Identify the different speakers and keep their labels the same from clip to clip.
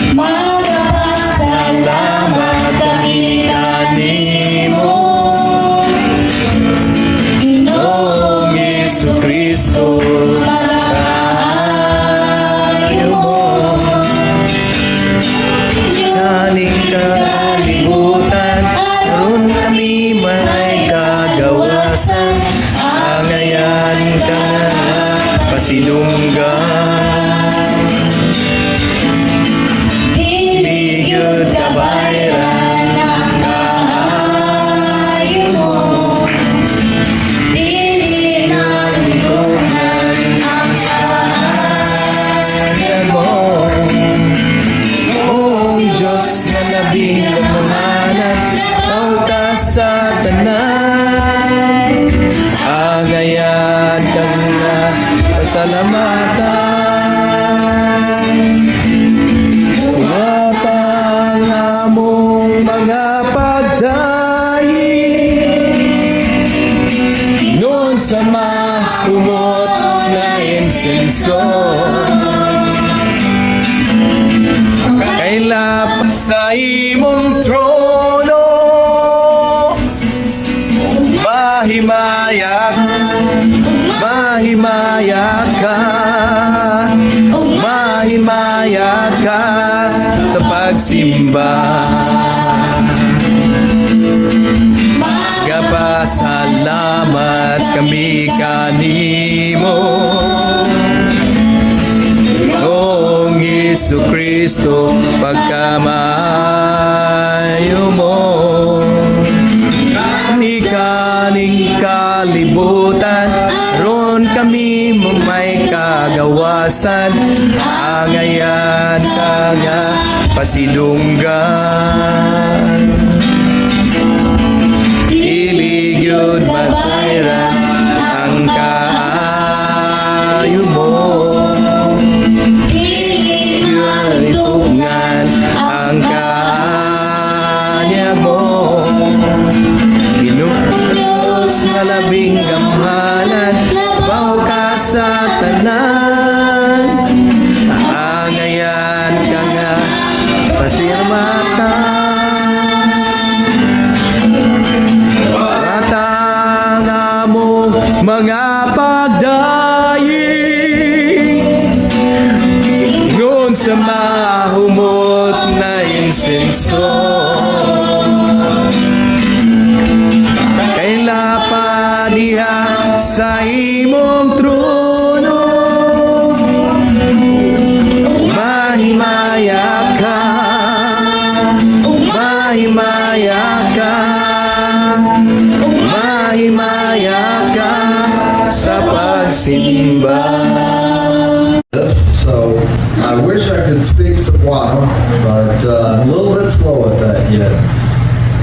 Speaker 1: Magpasalamat kami kanimo, Ginoong Jesu-Kristo, pagkaayo mo. Kaning kalibutan, aron kami may kagawasan, angayan ka nga pasinunggan. Hiligod kabayran ang kaayo mo, dili nalituhan ang kaayo mo. Oong Diyos na labing kamahalan, Ikaw ka sa tanan, angayan ka nga pasalamatan. Tumatang among mga pagdaing, noon sa mahumot na insenso, kailap sa imong trono, mahimayak, mahimayak ka, mahimayak ka sa pagsimba. Magpasalamat kami kanimo, Ginoong Jesu-Kristo, pagkamayo mo. Kaning kalibutan, ron kami may kagawasan, angayan ka nga pasidunggan. Iligod magpayran ang kaayo mo, iligod ang kanya mo. Diyos na labing kamahalan, Ikaw ka sa tanan, angayan ka nga pasalamatan. Tumatang among mga pagdaing, noon sa mahumot na insenso, kailapa diha sa imong trono, mahimayak ka, mahimayak ka, mahimayak ka sa pagsimba.
Speaker 2: So I wish I could speak Cebuano, but I'm a little bit slow at that yet.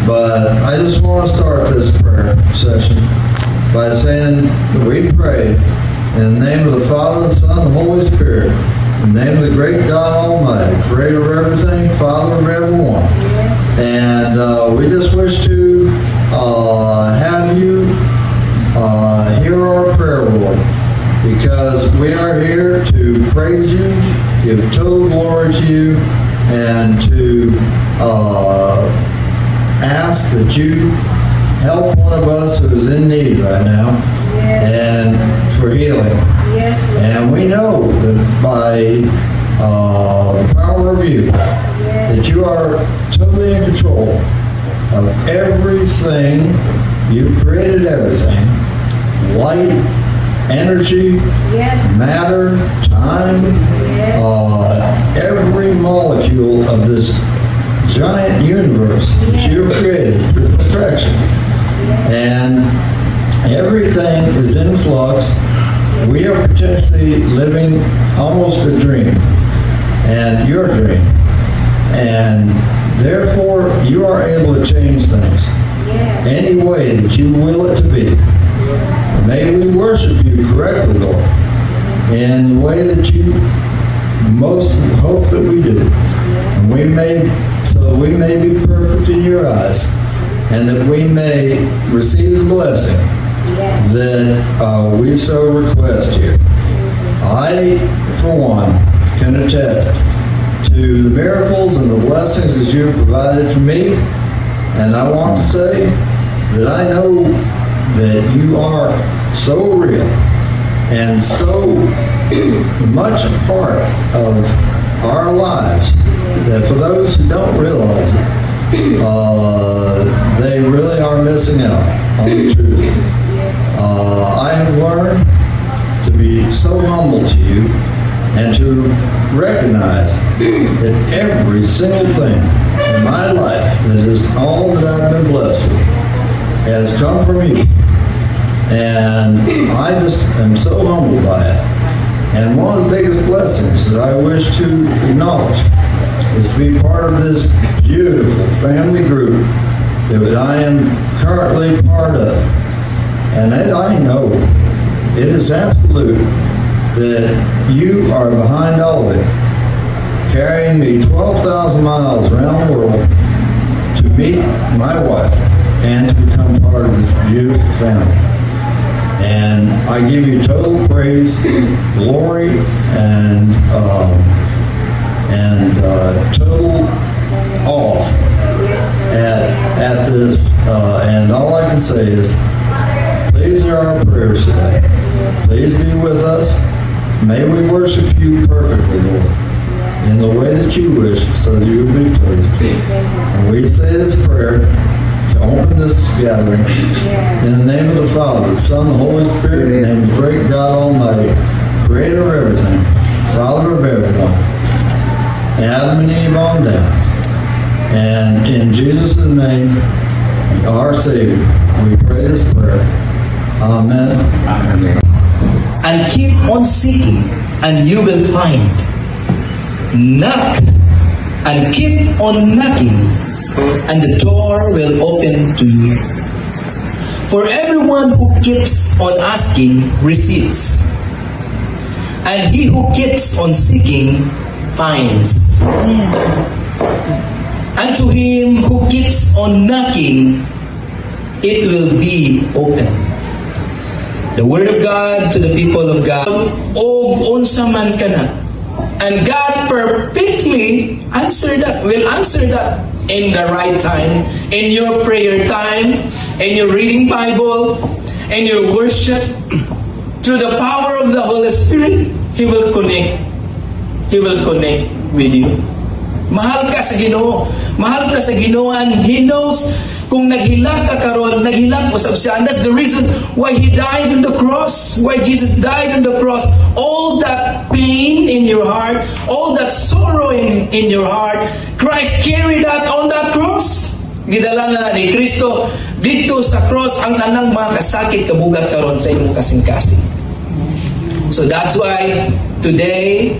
Speaker 2: But I just want to start this prayer session by saying that we pray in the name of the Father, the Son, and the Holy Spirit, in the name of the great God Almighty, creator of everything, Father of everyone. And we just wish to have you hear our prayer, Lord, because we are here to praise you, give total glory to you, and to ask that you help one of us who is in need right now, and for healing.
Speaker 3: Yes, Lord.
Speaker 2: And we know that by the power of you, that you are totally in control of everything. You've created everything. Light, energy,
Speaker 3: Yes.
Speaker 2: matter, time, every molecule of this giant universe that you have created to perfection. And everything is in flux. We are potentially living almost a dream, and your dream. And therefore, you are able to change things
Speaker 3: Yes.
Speaker 2: any way that you will it to be. May we worship you correctly, Lord, in the way that you most hope that we do. And so that we may be perfect in your eyes, and that we may receive the blessing
Speaker 3: Yes.
Speaker 2: that we so request here. I, for one, can attest to the miracles and the blessings that you have provided for me. And I want to say that I know that you are so real and so much a part of our lives that for those who don't realize it, they really are missing out on the truth. I have learned to be so humble to you and to recognize that every single thing in my life that is all that I've been blessed with has come from you. And I just am so humbled by it. And one of the biggest blessings that I wish to acknowledge is to be part of this beautiful family group that I am currently part of. And that I know it is absolute that you are behind all of it, carrying me 12,000 miles around the world to meet my wife and to become part of this beautiful family. And I give you total praise, glory, and total awe at this. And all I can say is, please hear our prayers today. Please be with us. May we worship you perfectly, Lord, in the way that you wish, so that you would be pleased. And we say this prayer to open this gathering in the name of the Father, the Son, the Holy Spirit, in the name of the great God Almighty, creator of everything, Father of everyone, Adam and Eve on down. And in Jesus' name, our Savior, we pray this prayer. Amen.
Speaker 1: Amen.
Speaker 4: And keep on seeking, and you will find. Knock, and keep on knocking, and the door will open to you. For everyone who keeps on asking receives, and he who keeps on seeking finds. And to him who keeps on knocking, it will be open. The word of God to the people of God. Og unsa man kana. And God perfectly will answer that in the right time, in your prayer time, in your reading Bible, in your worship. Through the power of the Holy Spirit, He will connect. He will connect with you. Mahal ka sa Ginoo. Mahal ka sa Ginoo, and He knows kung naghilak ka karon, naghilak usab siya. And that's the reason why He died on the cross, why Jesus died on the cross. All that pain in your heart, all that sorrow in your heart, Christ carried that on that cross. Gidala na ni Kristo dito sa cross ang tanang mga kasakit kabugat karon sa imong kasing-kasing. So that's why today,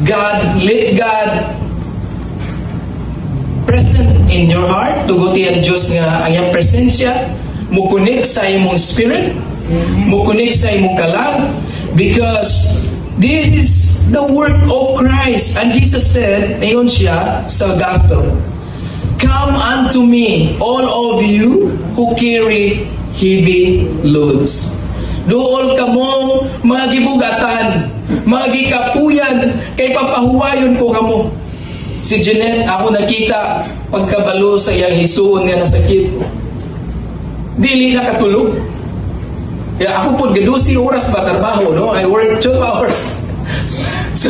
Speaker 4: let God present in your heart, tuguti ang Diyos nga ang iyang presensya, mukunik sa imong spirit, mukunik sa imong kalag, because this is the work of Christ. And Jesus said, ayon siya sa gospel, "Come unto me, all of you who carry heavy loads." Dool kamo mga gibugatan, mga gikapuyan, kay papahuwayon ko kamo. Si Jeanette, ako nakita pagkabalo sa iyang hisuon nga nasakit. Dili nakatulog. Kaya ako po, 12 oras ba trabaho, no? I work 12 hours. So,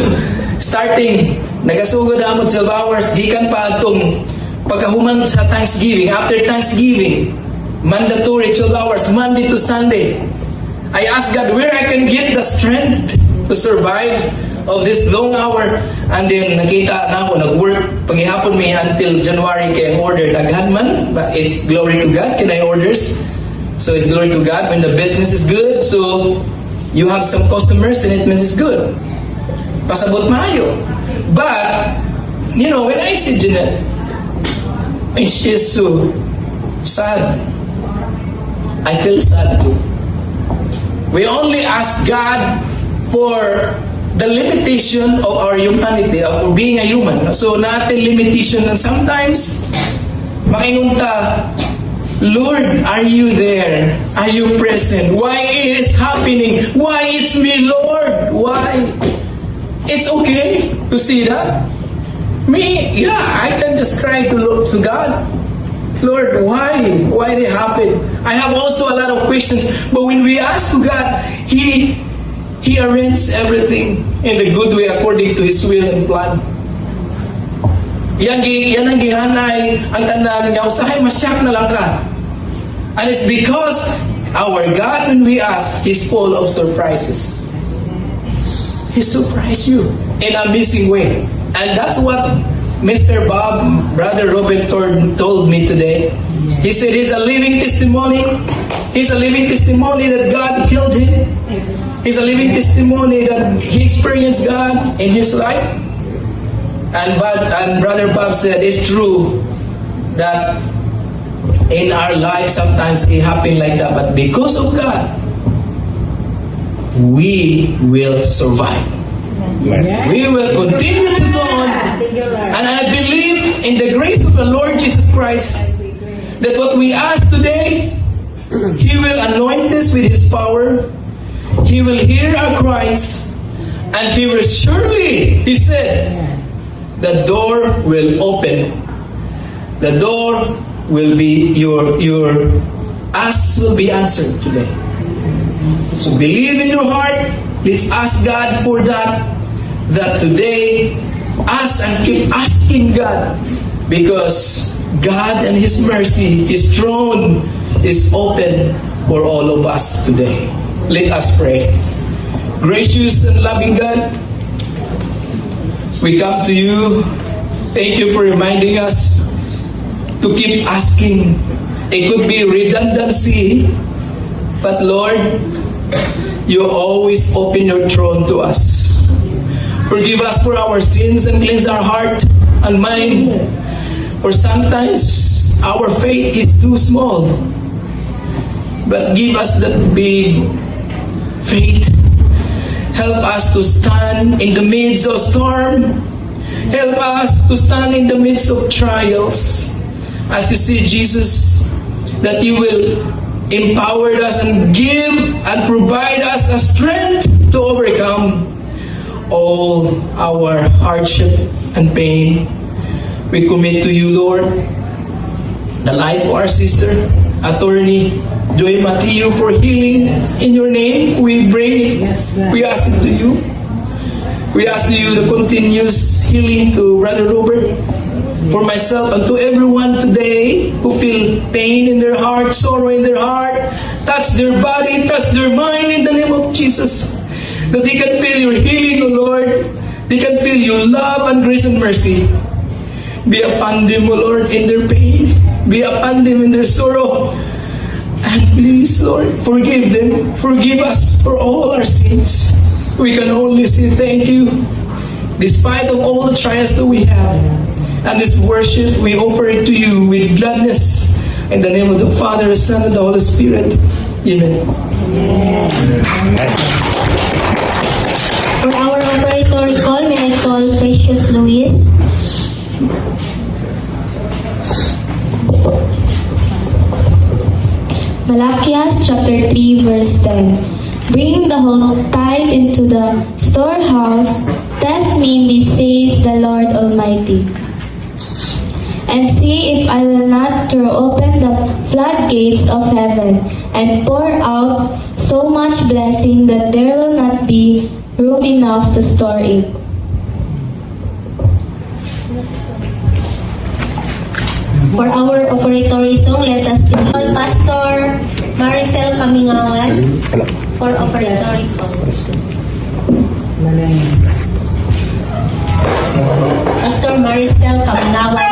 Speaker 4: starting, nagasugod na ako 12 hours, gikan pa itong pagkahuman sa Thanksgiving. After Thanksgiving, mandatory 12 hours, Monday to Sunday. I asked God where I can get the strength to survive of this long hour. And then nakita na ako, nag-work paghihapon may until January kay order daghan man, but it's glory to God kinay orders. So it's glory to God when the business is good, so you have some customers and it means it's good. Pasabot maayo. But you know, when I see Jeanette, it's just so sad. I feel sad too. We only ask God for the limitation of our humanity, of being a human. So, natin limitation, and sometimes, makinunta, Lord, are you there? Are you present? Why it is happening? Why it's me, Lord? Why? It's okay to see that. Me, yeah, I can just cry to God. Lord, why? Why did it happen? I have also a lot of questions. But when we ask to God, He arranges everything in the good way according to His will and plan. Yan ang gihanay, ang tanan niya, usahay masyak na lang ka. And it's because our God, when we ask, He's full of surprises. He surprised you in an amazing way. And that's what Mr. Bob, Brother Robert told me today. He said he's a living testimony. He's a living testimony that God healed him. He's a living testimony that he experienced God in his life. And Brother Bob said it's true that in our life sometimes it happens like that. But because of God, we will survive. We will continue to go on. And I believe in the grace of the Lord Jesus Christ that what we ask today, He will anoint us with His power. He will hear our cries. And He will surely, He said, the door will open. The door will be, your ask will be answered today. So believe in your heart. Let's ask God for that today, ask and keep asking God, because God and His mercy, His throne is open for all of us today. Let us pray. Gracious and loving God, we come to you. Thank you for reminding us to keep asking. It could be redundancy, but Lord, you always open your throne to us. Forgive us for our sins and cleanse our heart and mind. For sometimes our faith is too small. But give us that big faith. Help us to stand in the midst of storm. Help us to stand in the midst of trials. As you see, Jesus, that you will empower us and give and provide us a strength to overcome all our hardship and pain. We commit to you, Lord, the life of our sister, Attorney Joy Mateo, for healing. In your name, we bring it. We ask it to you. We ask to you the continuous healing to Brother Robert, for myself and to everyone today who feel pain in their heart, sorrow in their heart. Touch their body, touch their mind in the name of Jesus. That they can feel your healing, O Lord. They can feel your love and grace and mercy. Be upon them, O Lord, in their pain. Be upon them in their sorrow. And please, Lord, forgive them. Forgive us for all our sins. We can only say thank you, despite of all the trials that we have. And this worship, we offer it to you with gladness. In the name of the Father, the Son, and the Holy Spirit. Amen.
Speaker 3: For our operatory call, may I call Precious Luis? Malachias chapter 3 verse 10. Bring the whole tithe into the storehouse. Test me in these days, the Lord Almighty. And see if I will not throw open the floodgates of heaven and pour out so much blessing that there will not be room enough to store it. For our operatory song, let us sing. Pastor Maricel Kamingawan for operatory call. Pastor Maricel Kamingawan.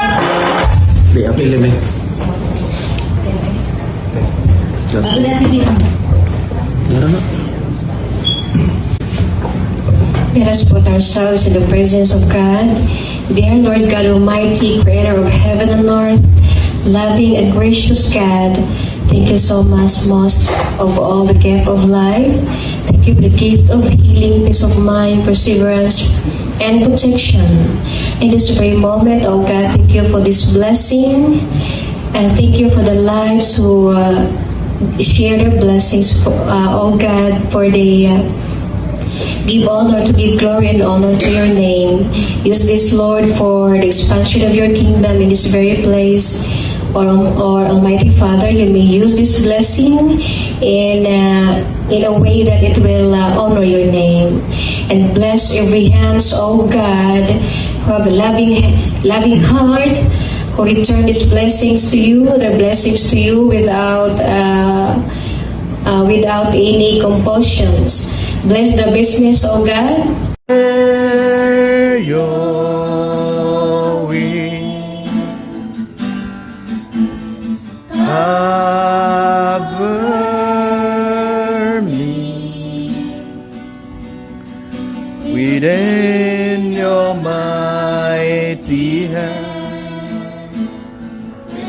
Speaker 5: Let us put ourselves in the presence of God. Dear Lord God Almighty, Creator of heaven and earth, loving and gracious God, thank you so much most of all the gift of life. Thank you for the gift of healing, peace of mind, perseverance, and protection. In this very moment, oh God, thank you for this blessing, and thank you for the lives who share their blessings, oh God, for the Give honor to give glory and honor to your name. Use this, Lord, for the expansion of your kingdom in this very place. Or Almighty Father, you may use this blessing in a way that it will honor your name. And bless every hands, oh God, who have a loving heart, who return these blessings to you, their blessings to you without any compulsions. Bless the business, oh God.
Speaker 1: Your wing cover me within your mighty hand.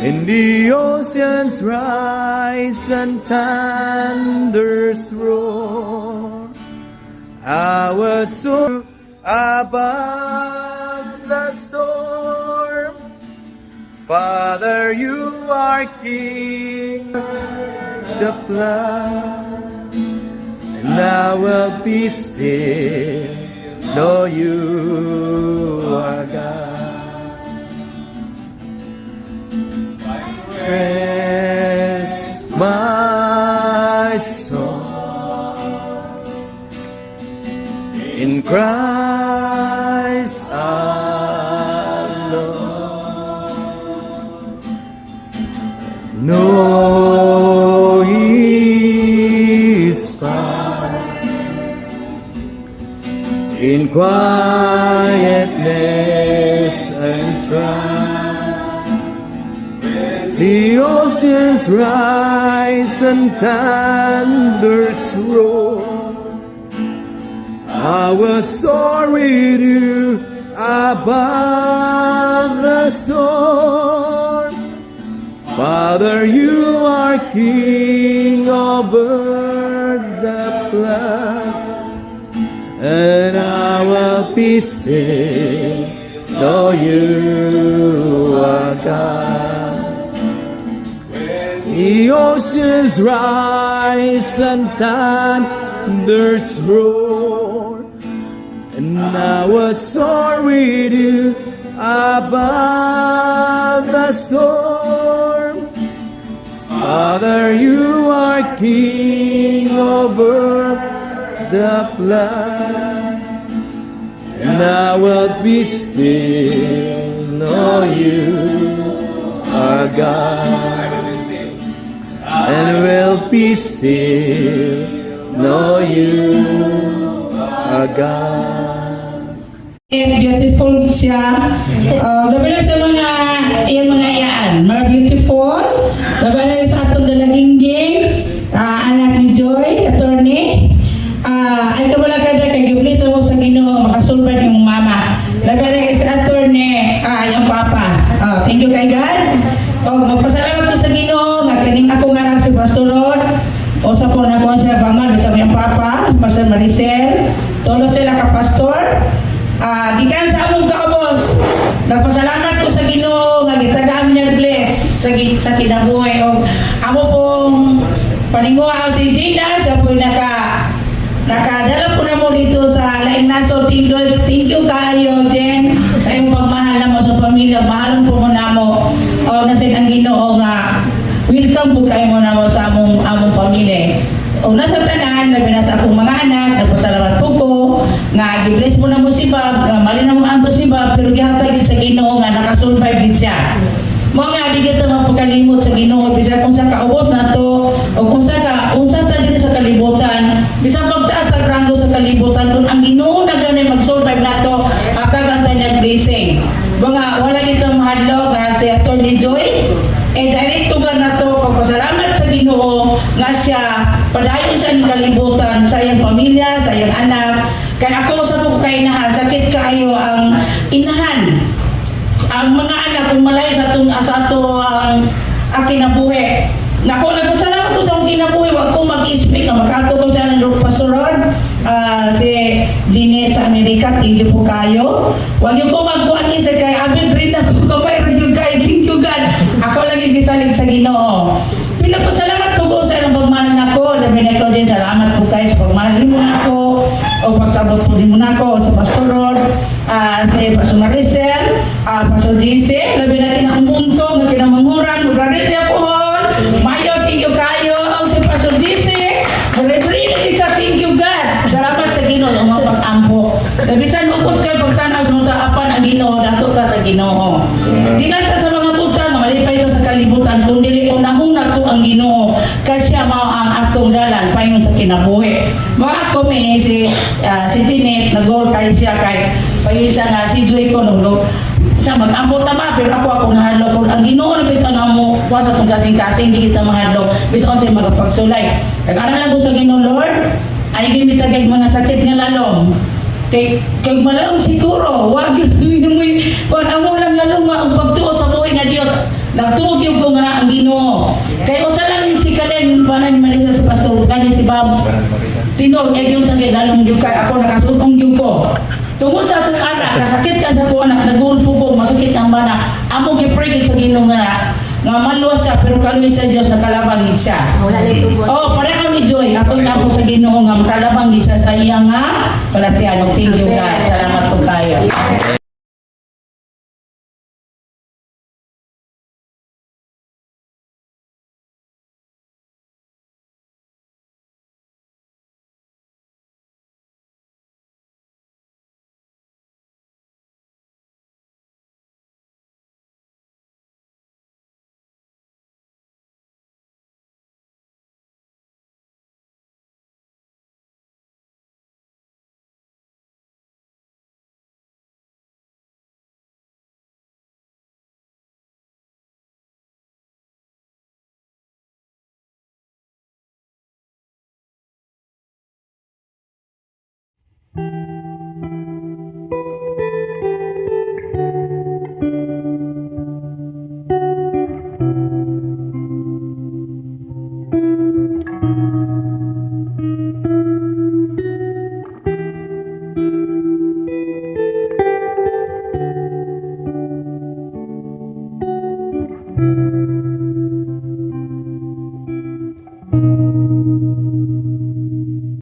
Speaker 1: When the oceans rise and thunders roar, I will soar above the storm. Father, you are King of the flood, and I will be still, know you are God. Rest my soul in Christ alone. Know His power in quietness and triumph. The oceans rise and thunders roar, I will soar with you above the storm. Father, you are King over the flood, and I will be still, know you are God. The oceans rise and thunders roar, and I will soar with you above the storm. Father, you are King over the flood, and I will be still, know you are God. And will be still, know you are God.
Speaker 6: Beautiful siya. Labi na sa mga iyaan. Mga beautiful. Labi na sa atong dalagingging. Anak ni Joy, attorney. Ay kabala kada kay giblis mo sa Ginoo makasulbad yung mama. Labi na sa attorney, yung papa. Thank you kay God. Magpasalamat ko sa Ginoo nga kining ako nga si Pastor Rod. O sa po na ko siya bangal sa miyang papa, Pastor Maricel. Tolo sila ka pastor. Gikan sa among kaubos. Nagpasalamat ko sa Ginoo nga gitagaan niya bless sa kinabuhi og amo pong paninguha si Gina sa po nakadala po na mo dito sa laing naso. Thank you kaayo Jen sa imong pagmahal na mo sa pamilya. Mahalon po mo na mo nasin ang Ginoo nga welcome po kayo mo na mo sa among pamilya. O nasa tanan, labi na sa akong mga anak, nagpasalamat po ko nga gibless mo na mo si Bob, nga mali na mo anto si Bob, pero gihatag sa Ginoo nga nakasurvive din siya. Mga di kita mapakalimot sa Ginoo, bisa kung sa kaubos na to, o kung sa ta din sa kalibutan, bisa pagtaas sa grado sa kalibutan, kung ang Ginoo na ganay mag-survive na to, hatag ang tanyang blessing. Mga wala itong mahadlok nga si Atty. Joy, direkto ka na to, pagpasalamat sa Ginoo nga siya, padayon siya ng kalibutan sa iyang pamilya, sa iyang anak. Kaya ako sa po kainahan, sakit kaayo ang inahan. Ang mga anak, kung malayo sa ato ang kinabuhi. Nako, nagpasalamat ko sa akong kinabuhi, wag ko mag-speak, makato ko sa Pastor Rod, si Jeanette sa Amerika, thank you po kayo. Wag yung ko magbuhat isa kay Abel rin ako, kamay rin yung kayo, thank you God. Ako lang yung gisalig sa Ginoo. Pinapasalamat po ko sa ilang pagmahal na ko, labi na ko din, salamat po kayo sa pagmahal mo na ako, o pasabot po din muna ako sa Pastor Rod, si Pastor Maricel, Pastor JC, labi natin ang bunso, na kinamanghuran, magradit niya po, Mayo, thank you kayo, si Pastor JC, really sa thank you God, salamat sa Ginoo, ang mga pag-ampo. Labisan upos kayo pagtanaw sa mga apan ang Ginoo, dato ta sa Ginoo. Di ka sa mga buta nga malipay ta sa kalibutan, kung dili unahuna to ang Ginoo, kasi mao ang atong dalan paingon sa kinabuhi. Mga ako may si Janet, nag-goal kay siya kay payisa nga si Joy ko no. Sa mag-ampo tama pero ako nahadlok kung ang Ginoo ni bitaw na mo wa sa tong kasing-kasing di kita mahadlok bisan sa magapagsulay. Nag-aral lang ko sa Ginoo, Lord, ay gimitagay mga sakit nga lalong. Kay malalong siguro, wag yun mo kung amo lang lalong ang pagtuo sa buhay nga Dios. Nagtuog yung ko nga ang Ginoo. Kay usa lang ni si Kalen panan man sa pastor kani si Bob. Tinog yung sakit lalong gyud kay ako nakasugong gyud ko. Tungod sa akong anak, kasakit ka sa akong anak, nagulpugong, masakit ang bana. Amo gi-pray sa Ginoo nga maluwas siya pero kaluwi sa Dios nakalabang gid siya. Oh, para kami Joy, atong ako sa Ginoo nga makalabang gid siya sa iya nga palatian. Thank you guys. Salamat po kayo.